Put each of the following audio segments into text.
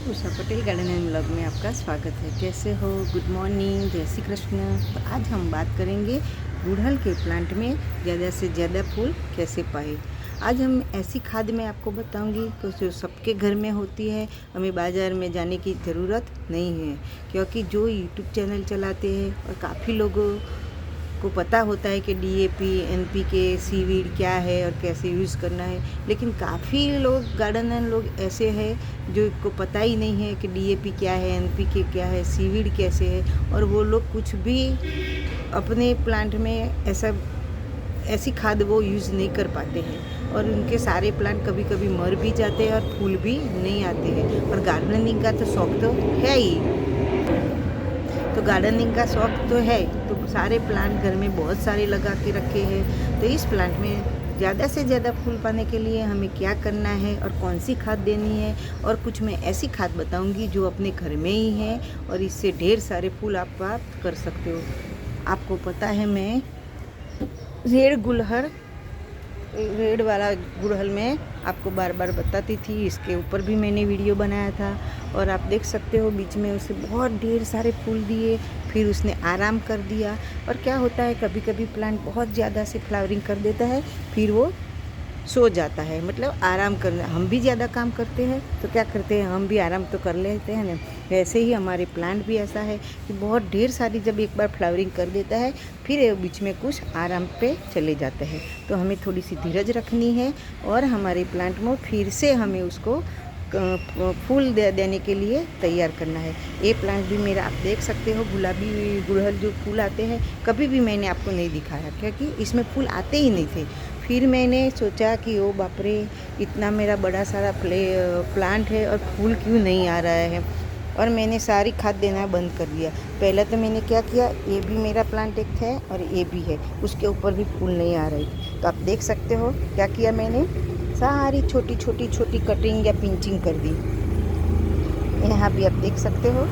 Usha Patel garden and blog में आपका स्वागत है। कैसे हो? गुड मॉर्निंग, जय श्री कृष्ण। तो आज हम बात करेंगे गुड़हल के प्लांट में ज़्यादा से ज़्यादा फूल कैसे पाए। आज हम ऐसी खाद मैं आपको बताऊंगी कि जो सबके घर में होती है, हमें बाज़ार में जाने की ज़रूरत नहीं है। क्योंकि जो यूट्यूब चैनल चलाते हैं और काफ़ी लोगों को पता होता है कि डीएपी, एनपीके, सीवीड क्या है और कैसे यूज़ करना है, लेकिन काफ़ी लोग गार्डनर लोग ऐसे हैं जो को पता ही नहीं है कि डीएपी क्या है, एनपीके क्या है, सीवीड कैसे है, और वो लोग कुछ भी अपने प्लांट में ऐसी खाद वो यूज़ नहीं कर पाते हैं और उनके सारे प्लांट कभी कभी मर भी जाते हैं और फूल भी नहीं आते हैं। और गार्डनिंग का तो शौक तो है ही, तो गार्डनिंग का शौक तो है, तो सारे प्लांट घर में बहुत सारे लगा के रखे हैं। तो इस प्लांट में ज़्यादा से ज़्यादा फूल पाने के लिए हमें क्या करना है और कौन सी खाद देनी है, और कुछ मैं ऐसी खाद बताऊंगी जो अपने घर में ही है और इससे ढेर सारे फूल आप प्राप्त कर सकते हो। आपको पता है मैं रेड वाला गुड़हल में आपको बार बार बताती थी, इसके ऊपर भी मैंने वीडियो बनाया था और आप देख सकते हो बीच में उसे बहुत ढेर सारे फूल दिए, फिर उसने आराम कर दिया। और क्या होता है, कभी कभी प्लांट बहुत ज़्यादा से फ्लावरिंग कर देता है, फिर वो सो जाता है, मतलब आराम करना। हम भी ज़्यादा काम करते हैं तो क्या करते हैं, हम भी आराम तो कर लेते हैं ना। वैसे ही हमारे प्लांट भी ऐसा है कि बहुत ढेर सारी जब एक बार फ्लावरिंग कर देता है, फिर बीच में कुछ आराम पे चले जाते हैं। तो हमें थोड़ी सी धीरज रखनी है और हमारे प्लांट में फिर से हमें उसको फूल देने के लिए तैयार करना है। ये प्लांट भी मेरा आप देख सकते हो, गुलाबी गुड़हल जो फूल आते हैं, कभी भी मैंने आपको नहीं दिखाया क्योंकि इसमें फूल आते ही नहीं थे। फिर मैंने सोचा कि ओ बाप रे, इतना मेरा बड़ा सारा प्लांट है और फूल क्यों नहीं आ रहा है, और मैंने सारी खाद देना बंद कर दिया। पहले तो मैंने क्या किया, ये भी मेरा प्लांट एक है और ये भी है, उसके ऊपर भी फूल नहीं आ रही। तो आप देख सकते हो क्या किया मैंने, सारी छोटी छोटी छोटी कटिंग या पिंचिंग कर दी। यहाँ भी आप देख सकते हो,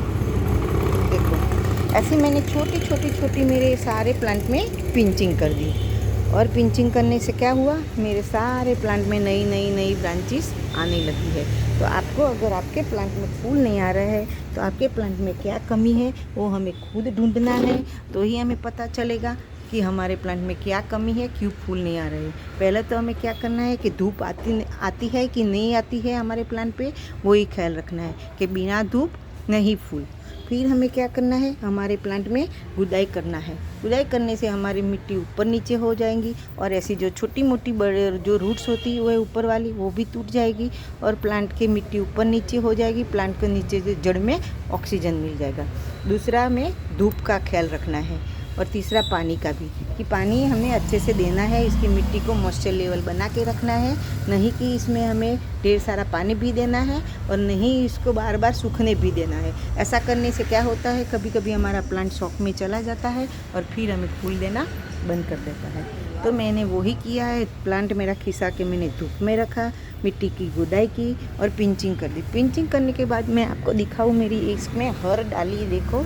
देखो ऐसे मैंने छोटी छोटी छोटी मेरे सारे प्लांट में पिंचिंग कर दी। और पिंचिंग करने से क्या हुआ, मेरे सारे प्लांट में नई नई नई ब्रांचेस आने लगी है। तो आपको अगर आपके प्लांट में फूल नहीं आ रहा है तो आपके प्लांट में क्या कमी है वो हमें खुद ढूंढना है, तो ही हमें पता चलेगा कि हमारे प्लांट में क्या कमी है, क्यों फूल नहीं आ रहे। पहले तो हमें क्या करना है कि धूप आती है कि नहीं आती है हमारे प्लांट पे, वही ख्याल रखना है कि बिना धूप नहीं फूल। फिर हमें क्या करना है, हमारे प्लांट में गुदाई करना है। गुदाई करने से हमारी मिट्टी ऊपर नीचे हो जाएंगी और ऐसी जो छोटी मोटी बड़े जो रूट्स होती है वह ऊपर वाली वो भी टूट जाएगी और प्लांट की मिट्टी ऊपर नीचे हो जाएगी, प्लांट के नीचे से जड़ में ऑक्सीजन मिल जाएगा। दूसरा हमें धूप का ख्याल रखना है और तीसरा पानी का भी, कि पानी हमें अच्छे से देना है, इसकी मिट्टी को मॉइस्चर लेवल बना के रखना है, नहीं कि इसमें हमें ढेर सारा पानी भी देना है और नहीं इसको बार बार सूखने भी देना है। ऐसा करने से क्या होता है, कभी कभी हमारा प्लांट शॉक में चला जाता है और फिर हमें फूल देना बंद कर देता है। तो मैंने वही किया है, प्लांट मेरा खिसा के मैंने धूप में रखा, मिट्टी की गुदाई की और पिंचिंग कर दी। पिंचिंग करने के बाद मैं आपको दिखाऊँ, मेरी इसमें हर डाली देखो,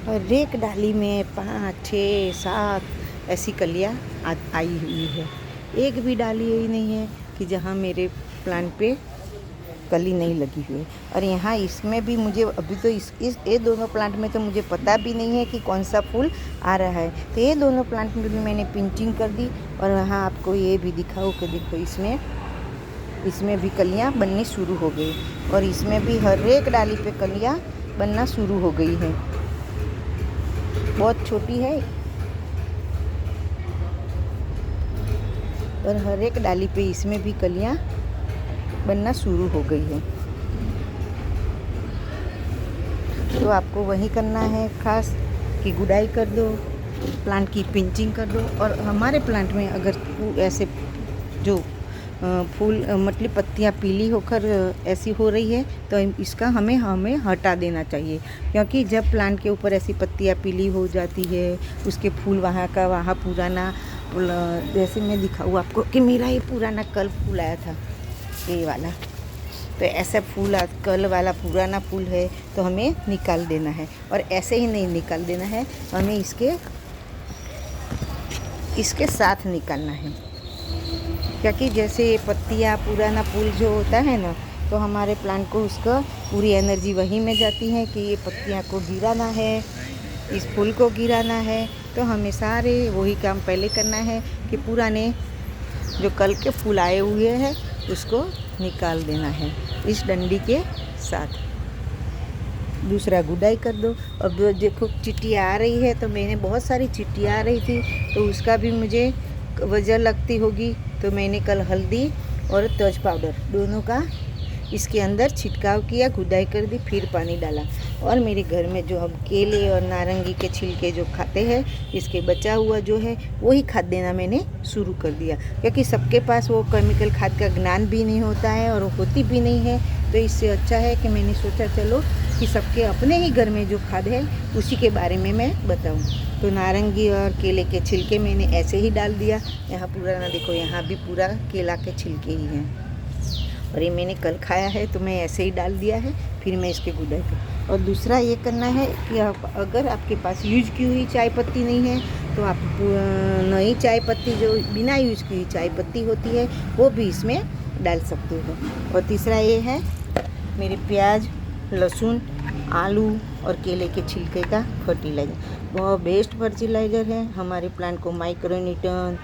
और एक डाली में 5, 6, 7 ऐसी कलियाँ आई हुई है। एक भी डाली ही नहीं है कि जहाँ मेरे प्लांट पे कली नहीं लगी हुई है। और यहाँ इसमें भी मुझे अभी तो ये दोनों प्लांट में तो मुझे पता भी नहीं है कि कौन सा फूल आ रहा है। तो ये दोनों प्लांट में भी मैंने पिंचिंग कर दी। और यहाँ आपको ये भी दिखाऊँ कि देखो इसमें भी कलियाँ बननी शुरू हो गई और इसमें भी हर एक डाली पे कलियाँ बनना शुरू हो गई है। बहुत छोटी है और हर एक डाली पे इसमें भी कलियां बनना शुरू हो गई है। तो आपको वही करना है खास कि गुडाई कर दो, प्लांट की पिंचिंग कर दो। और हमारे प्लांट में अगर ऐसे जो फूल मतलब पत्तियां पीली होकर ऐसी हो रही है तो इसका हमें हटा देना चाहिए, क्योंकि जब प्लांट के ऊपर ऐसी पत्तियां पीली हो जाती है, उसके फूल वहाँ का वहाँ पुराना, जैसे मैं दिखाऊँ आपको कि मेरा ये पुराना कल फूल आया था ये वाला, तो ऐसा फूल कल वाला पुराना फूल है तो हमें निकाल देना है। और ऐसे ही नहीं निकाल देना है, हमें इसके इसके साथ निकालना है, क्योंकि जैसे ये पत्तियाँ पुराना फूल जो होता है ना, तो हमारे प्लांट को उसका पूरी एनर्जी वहीं में जाती है कि ये पत्तियाँ को गिराना है, इस फूल को गिराना है। तो हमें सारे वही काम पहले करना है कि पुराने जो कल के फूल आए हुए हैं उसको निकाल देना है इस डंडी के साथ। दूसरा गुडाई कर दो। अब देखो चिट्टियाँ आ रही है, तो मैंने बहुत सारी चिट्टियाँ आ रही थी, तो उसका भी मुझे वजह लगती होगी, तो मैंने कल हल्दी और तज पाउडर दोनों का इसके अंदर छिड़काव किया, गुडाई कर दी, फिर पानी डाला। और मेरे घर में जो हम केले और नारंगी के छिलके जो खाते हैं, इसके बचा हुआ जो है वही खाद देना मैंने शुरू कर दिया, क्योंकि सबके पास वो केमिकल खाद का ज्ञान भी नहीं होता है और होती भी नहीं है। तो इससे अच्छा है कि मैंने सोचा चलो कि सबके अपने ही घर में जो खाद है उसी के बारे में मैं बताऊँ। तो नारंगी और केले के छिलके मैंने ऐसे ही डाल दिया। यहाँ पूरा ना देखो, यहाँ भी पूरा केला के छिलके ही हैं, और ये मैंने कल खाया है तो मैं ऐसे ही डाल दिया है। फिर मैं इसके गुडाई कर। और दूसरा ये करना है कि अगर आपके पास यूज की हुई चाय पत्ती नहीं है, तो आप नई चाय पत्ती जो बिना यूज की हुई चाय पत्ती होती है वो भी इसमें डाल सकते हो। और तीसरा ये है मेरे प्याज, लहसुन, आलू और केले के छिलके का फर्टिलाइज़र। बहुत बेस्ट फर्टिलाइज़र है, हमारे प्लांट को माइक्रोन्यूट्रन,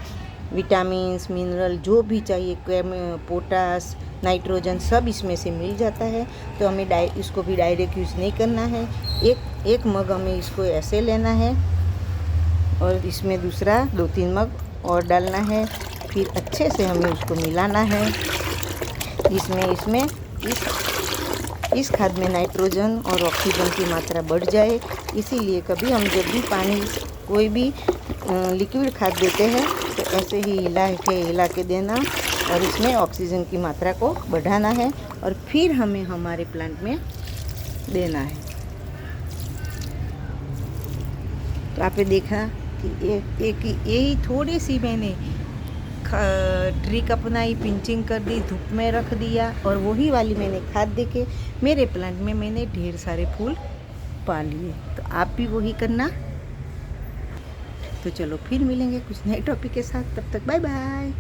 विटामिन्स, मिनरल जो भी चाहिए, पोटास, नाइट्रोजन सब इसमें से मिल जाता है। तो हमें इसको भी डायरेक्ट यूज़ नहीं करना है। एक मग हमें इसको ऐसे लेना है और इसमें दूसरा 2-3 मग और डालना है। फिर अच्छे से हमें उसको मिलाना है। इस खाद में नाइट्रोजन और ऑक्सीजन की मात्रा बढ़ जाए, इसीलिए कभी हम जब भी पानी कोई भी लिक्विड खाद देते हैं तो ऐसे ही हिला के देना, और इसमें ऑक्सीजन की मात्रा को बढ़ाना है और फिर हमें हमारे प्लांट में देना है। तो आपने देखा कि यही थोड़ी सी मैंने ट्रिक अपनाई, पिंचिंग कर दी, धूप में रख दिया, और वही वाली मैंने खाद देके मेरे प्लांट में मैंने ढेर सारे फूल पा लिए। तो आप भी वही करना। तो चलो फिर मिलेंगे कुछ नए टॉपिक के साथ, तब तक बाय बाय।